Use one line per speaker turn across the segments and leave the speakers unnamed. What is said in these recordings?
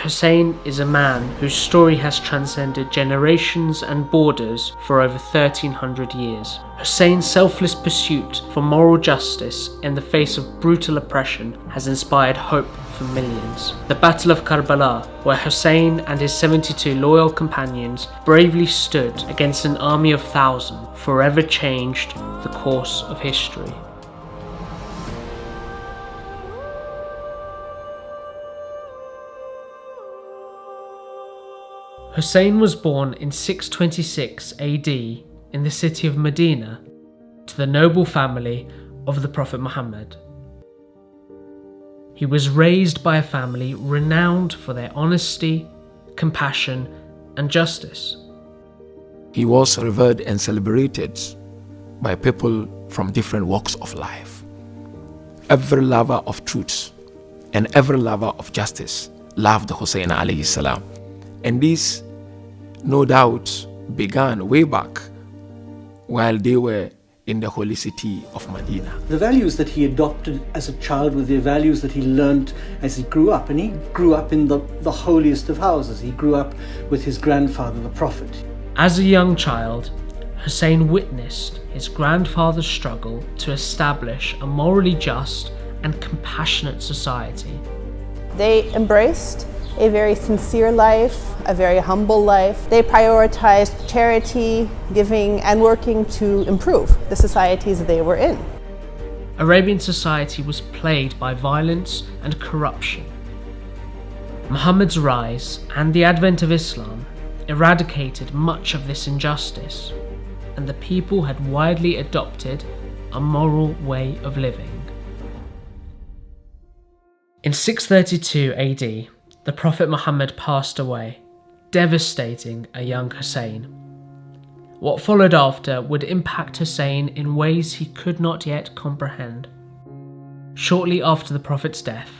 Hussein is a man whose story has transcended generations and borders for over 1300 years. Hussein's selfless pursuit for moral justice in the face of brutal oppression has inspired hope for millions. The Battle of Karbala, where Hussein and his 72 loyal companions bravely stood against an army of thousands, forever changed the course of history. Hussein was born in 626 AD in the city of Medina to the noble family of the Prophet Muhammad. He was raised by a family renowned for their honesty, compassion, and justice.
He was revered and celebrated by people from different walks of life. Every lover of truth and every lover of justice loved Hussein alayhi salam. And this, no doubt, began way back while they were in the holy city of Medina.
The values that he adopted as a child were the values that he learnt as he grew up. And he grew up in the holiest of houses. He grew up with his grandfather, the Prophet.
As a young child, Hussein witnessed his grandfather's struggle to establish a morally just and compassionate society.
They embraced a very sincere life, a very humble life. They prioritized charity, giving, and working to improve the societies they were in.
Arabian society was plagued by violence and corruption. Muhammad's rise and the advent of Islam eradicated much of this injustice, and the people had widely adopted a moral way of living. In 632 AD, the Prophet Muhammad passed away, devastating a young Hussein. What followed after would impact Hussein in ways he could not yet comprehend. Shortly after the Prophet's death,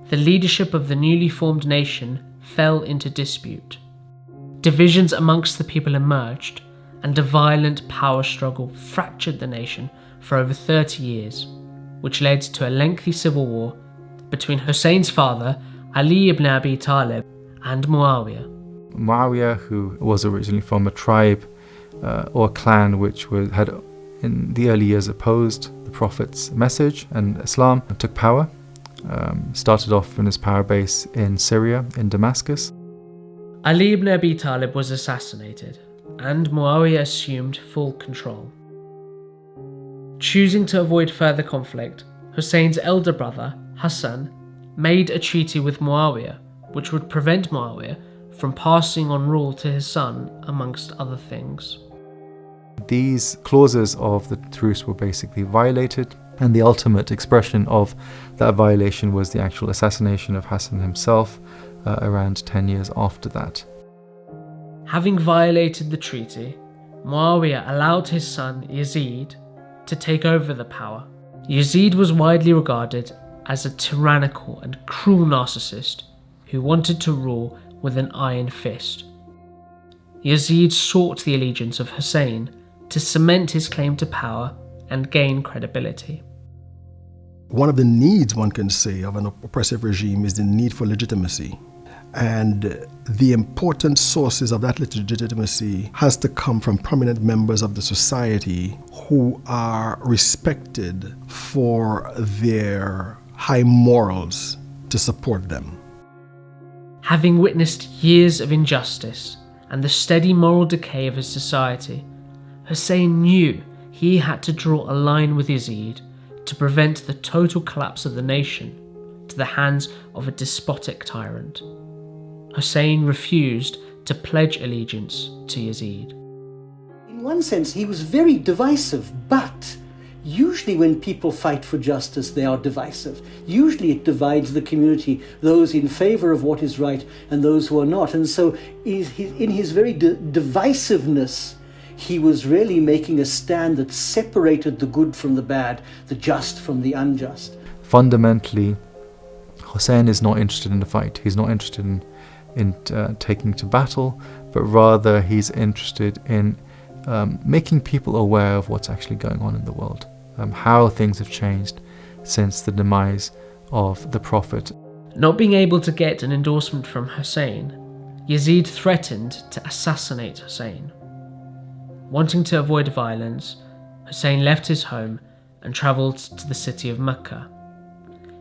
the leadership of the newly formed nation fell into dispute. Divisions amongst the people emerged, and a violent power struggle fractured the nation for over 30 years, which led to a lengthy civil war between Hussein's father, Ali ibn Abi Talib, and Muawiyah.
Muawiyah, who was originally from a tribe or clan which had in the early years opposed the Prophet's message and Islam, took power. Started off in his power base in Syria, in Damascus.
Ali ibn Abi Talib was assassinated, and Muawiyah assumed full control. Choosing to avoid further conflict, Hussein's elder brother, Hassan, made a treaty with Muawiyah, which would prevent Muawiyah from passing on rule to his son, amongst other things.
These clauses of the truce were basically violated, and the ultimate expression of that violation was the actual assassination of Hassan himself around 10 years after that.
Having violated the treaty, Muawiyah allowed his son Yazid to take over the power. Yazid was widely regarded as a tyrannical and cruel narcissist who wanted to rule with an iron fist. Yazid sought the allegiance of Hussein to cement his claim to power and gain credibility.
One of the needs, one can say, of an oppressive regime is the need for legitimacy. And the important sources of that legitimacy has to come from prominent members of the society who are respected for their high morals to support them.
Having witnessed years of injustice and the steady moral decay of his society, Hussein knew he had to draw a line with Yazid to prevent the total collapse of the nation to the hands of a despotic tyrant. Hussein refused to pledge allegiance to Yazid.
In one sense, he was very divisive, but usually when people fight for justice, they are divisive. Usually it divides the community, those in favor of what is right and those who are not. And so in his very divisiveness, he was really making a stand that separated the good from the bad, the just from the unjust.
Fundamentally, Hussein is not interested in the fight. He's not interested in taking to battle, but rather he's interested in making people aware of what's actually going on in the world, how things have changed since the demise of the Prophet.
Not being able to get an endorsement from Hussein, Yazid threatened to assassinate Hussein. Wanting to avoid violence, Hussein left his home and travelled to the city of Mecca.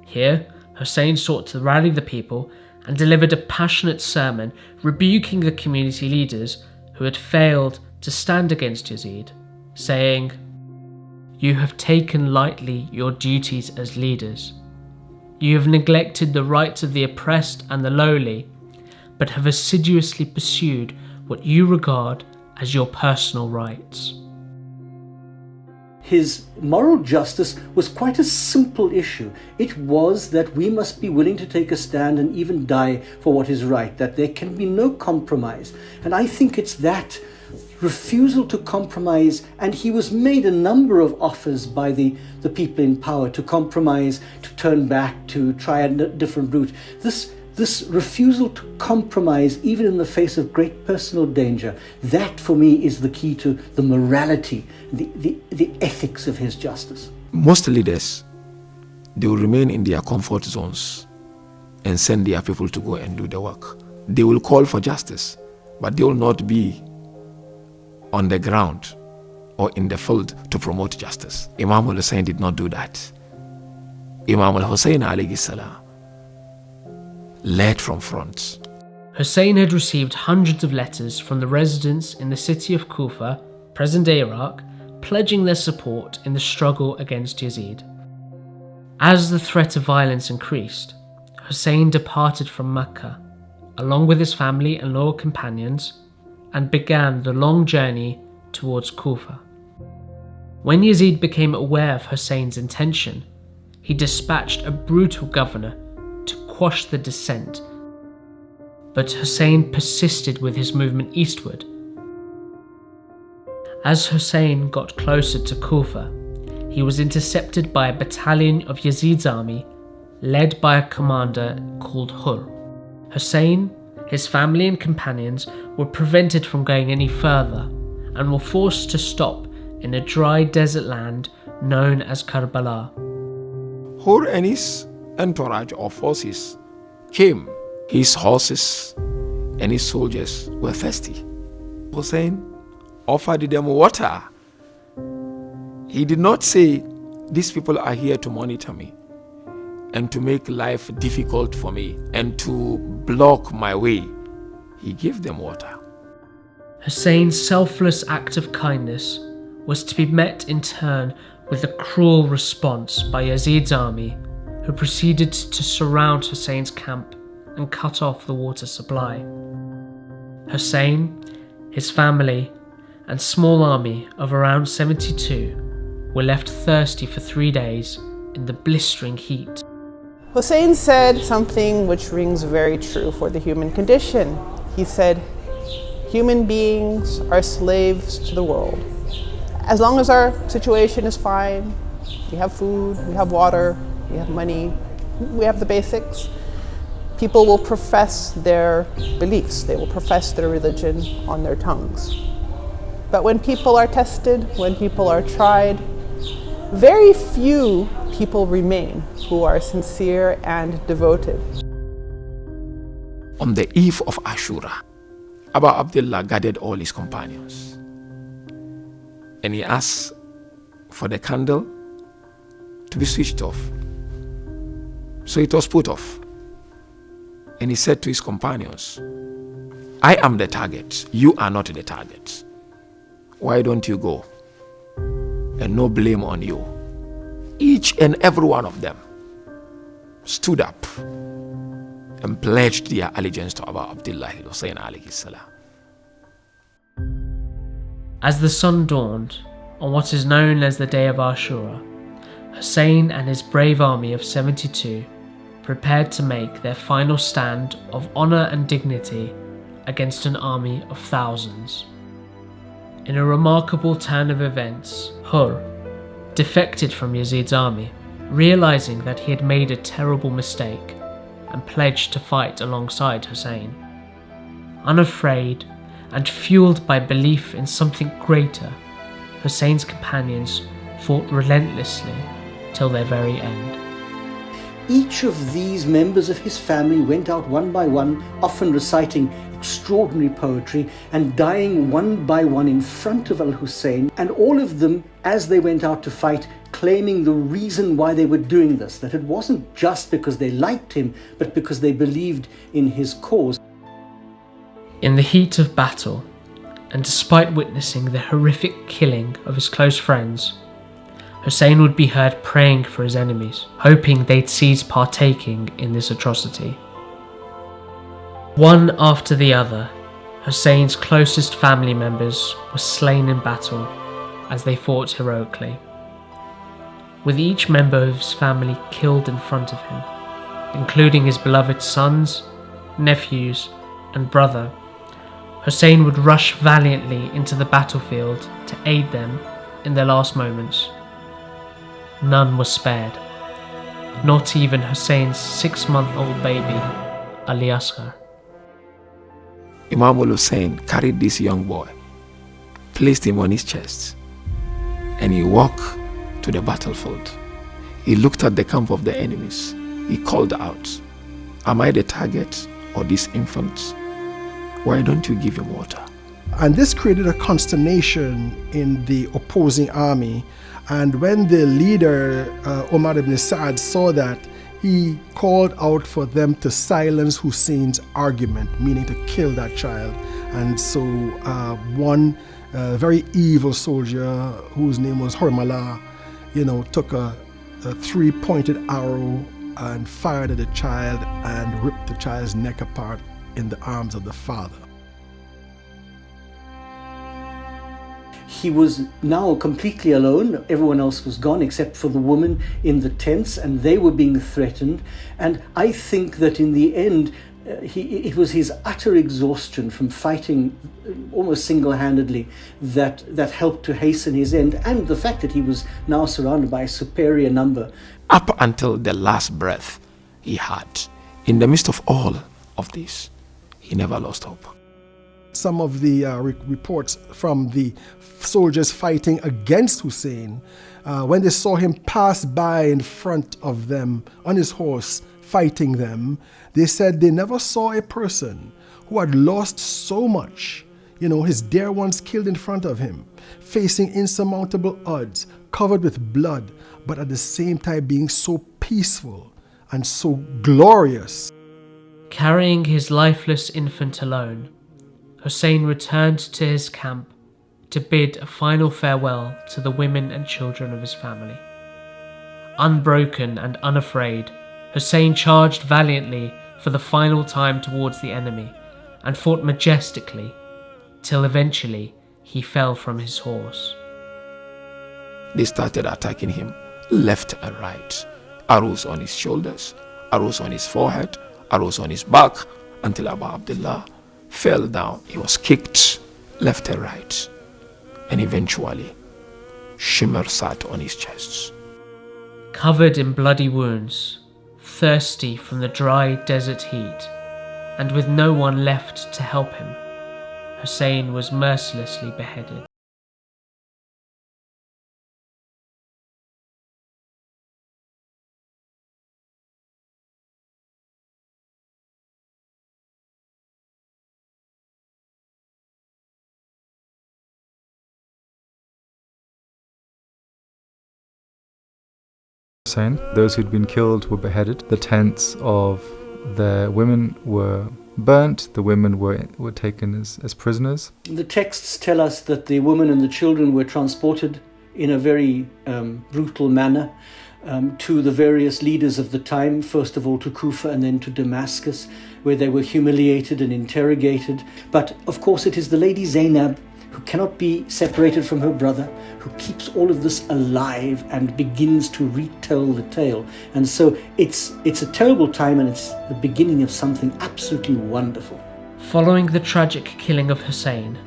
Here, Hussein sought to rally the people and delivered a passionate sermon rebuking the community leaders who had failed to stand against Yazid, saying, "You have taken lightly your duties as leaders. You have neglected the rights of the oppressed and the lowly, but have assiduously pursued what you regard as your personal rights."
His moral justice was quite a simple issue. It was that we must be willing to take a stand and even die for what is right, that there can be no compromise. And I think it's that refusal to compromise, and he was made a number of offers by the people in power to compromise, to turn back, to try a different route. This refusal to compromise, even in the face of great personal danger, that for me is the key to the morality, the ethics of his justice.
Most leaders, they will remain in their comfort zones and send their people to go and do the work. They will call for justice, but they will not be on the ground or in the field to promote justice. Imam Hussain did not do that. Imam Hussain alayhi salam led from front.
Hussein had received hundreds of letters from the residents in the city of Kufa, present-day Iraq, pledging their support in the struggle against Yazid. As the threat of violence increased, Hussein departed from Mecca, along with his family and loyal companions, and began the long journey towards Kufa. When Yazid became aware of Hussein's intention, he dispatched a brutal governor to quash the dissent, but Hussein persisted with his movement eastward. As Hussein got closer to Kufa, he was intercepted by a battalion of Yazid's army, led by a commander called Hur. Hussein, his family and companions were prevented from going any further and were forced to stop in a dry desert land known as Karbala.
Hur and his entourage of forces came. His horses and his soldiers were thirsty. Hussein offered them water. He did not say, "These people are here to monitor me and to make life difficult for me and to block my way." He gave them water.
Hussein's selfless act of kindness was to be met in turn with a cruel response by Yazid's army, who proceeded to surround Hussein's camp and cut off the water supply. Hussein, his family, and small army of around 72 were left thirsty for 3 days in the blistering heat.
Hussein said something which rings very true for the human condition. He said, "Human beings are slaves to the world. As long as our situation is fine, we have food, we have water, we have money, we have the basics, people will profess their beliefs, they will profess their religion on their tongues. But when people are tested, when people are tried, very few people remain who are sincere and devoted."
On the eve of Ashura, Abu Abdullah gathered all his companions and he asked for the candle to be switched off. So it was put off. And he said to his companions, "I am the target, you are not the target. Why don't you go? And no blame on you." Each and every one of them stood up and pledged their allegiance to Abu Abdullah Hussain alayhi salam.
As the sun dawned on what is known as the day of Ashura, Hussein and his brave army of 72 prepared to make their final stand of honour and dignity against an army of thousands. In a remarkable turn of events, Hur defected from Yazid's army, realising that he had made a terrible mistake, and pledged to fight alongside Hussein. Unafraid and fueled by belief in something greater, Hussein's companions fought relentlessly till their very end.
each of these members of his family went out one by one, often reciting extraordinary poetry and dying one by one in front of Al-Hussein, and all of them, as they went out to fight, claiming the reason why they were doing this, that it wasn't just because they liked him, but because they believed in his cause.
In the heat of battle, and despite witnessing the horrific killing of his close friends, Hussein would be heard praying for his enemies, hoping they'd cease partaking in this atrocity. One after the other, Hussein's closest family members were slain in battle as they fought heroically, with each member of his family killed in front of him, including his beloved sons, nephews, and brother. Hussein would rush valiantly into the battlefield to aid them in their last moments. None was spared, not even Hussein's 6-month-old baby, Ali Asghar.
Imam al-Hussein carried this young boy, placed him on his chest, and he walked to the battlefield. He looked at the camp of the enemies. He called out, "Am I the target or this infant? Why don't you give him water?"
And this created a consternation in the opposing army. And when the leader, Umar ibn Sa'ad, saw that, he called out for them to silence Hussein's argument, meaning to kill that child. And so one very evil soldier, whose name was Hormala, took a 3-pointed arrow and fired at the child and ripped the child's neck apart in the arms of the father.
He was now completely alone. Everyone else was gone except for the woman in the tents, and they were being threatened. And I think that in the end, it was his utter exhaustion from fighting almost single-handedly that helped to hasten his end, and the fact that he was now surrounded by a superior number.
Up until the last breath he had, in the midst of all of this, he never lost hope.
Some of the reports from the soldiers fighting against Hussein, when they saw him pass by in front of them on his horse fighting them, they said they never saw a person who had lost so much, his dear ones killed in front of him, facing insurmountable odds, covered with blood, but at the same time being so peaceful and so glorious.
Carrying his lifeless infant alone, Hussein returned to his camp to bid a final farewell to the women and children of his family. Unbroken and unafraid, Hussein charged valiantly for the final time towards the enemy and fought majestically till eventually he fell from his horse.
They started attacking him left and right. Arrows on his shoulders, arrows on his forehead, arrows on his back, until Abu Abdullah fell down. He was kicked left and right, and eventually Shimmer sat on his chest.
Covered in bloody wounds, thirsty from the dry desert heat, and with no one left to help him, Hussein was mercilessly beheaded.
Those who'd been killed were beheaded. The tents of the women were burnt. The women were taken as prisoners.
The texts tell us that the women and the children were transported in a very brutal manner to the various leaders of the time, first of all to Kufa and then to Damascus, where they were humiliated and interrogated. But of course it is the lady Zainab who cannot be separated from her brother, who keeps all of this alive and begins to retell the tale. And so it's a terrible time, and it's the beginning of something absolutely wonderful.
Following the tragic killing of Hussein,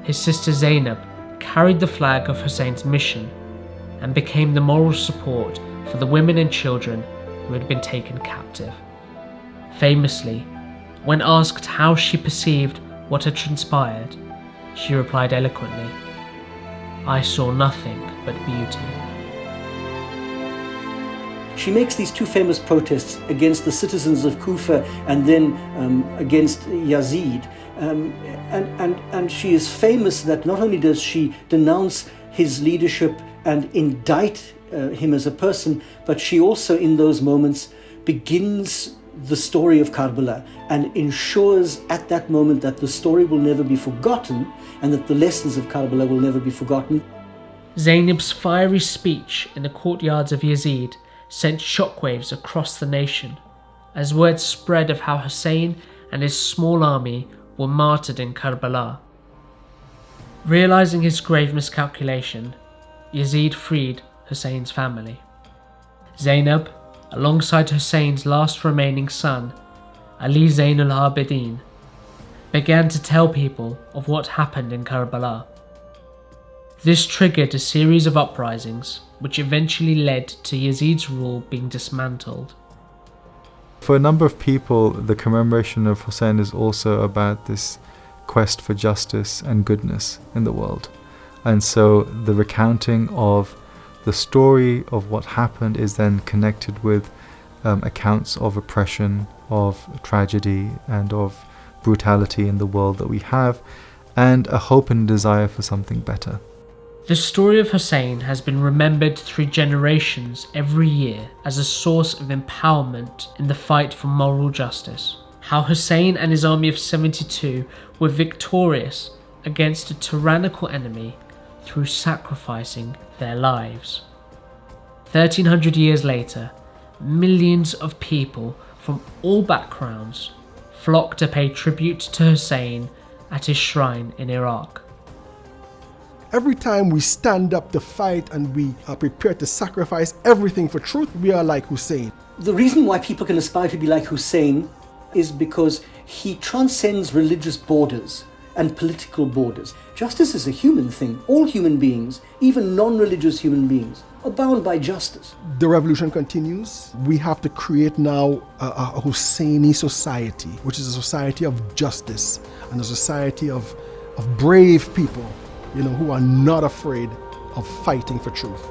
his sister Zainab carried the flag of Hussein's mission and became the moral support for the women and children who had been taken captive. Famously, when asked how she perceived what had transpired, she replied eloquently, "I saw nothing but beauty."
she makes these two famous protests against the citizens of Kufa and then against Yazid. And she is famous that not only does she denounce his leadership and indict him as a person, but she also in those moments begins the story of Karbala and ensures at that moment that the story will never be forgotten and that the lessons of Karbala will never be forgotten.
Zainab's fiery speech in the courtyards of Yazid sent shockwaves across the nation, as word spread of how Hussein and his small army were martyred in Karbala. Realizing his grave miscalculation, Yazid freed Hussein's family. Zainab, alongside Hussein's last remaining son, Ali Zain al-Abidin, began to tell people of what happened in Karbala. This triggered a series of uprisings, which eventually led to Yazid's rule being dismantled.
For a number of people, the commemoration of Hussein is also about this quest for justice and goodness in the world. And so the recounting of the story of what happened is then connected with accounts of oppression, of tragedy, and of brutality in the world that we have, and a hope and desire for something better.
The story of Hussein has been remembered through generations every year as a source of empowerment in the fight for moral justice. How Hussein and his army of 72 were victorious against a tyrannical enemy through sacrificing their lives. 1300 years later, millions of people from all backgrounds flocked to pay tribute to Hussein at his shrine in Iraq.
Every time we stand up to fight and we are prepared to sacrifice everything for truth, we are like Hussein.
The reason why people can aspire to be like Hussein is because he transcends religious borders and political borders. Justice is a human thing. All human beings, even non-religious human beings, are bound by justice.
The revolution continues. We have to create now a Husseini society, which is a society of justice and a society of brave people, who are not afraid of fighting for truth.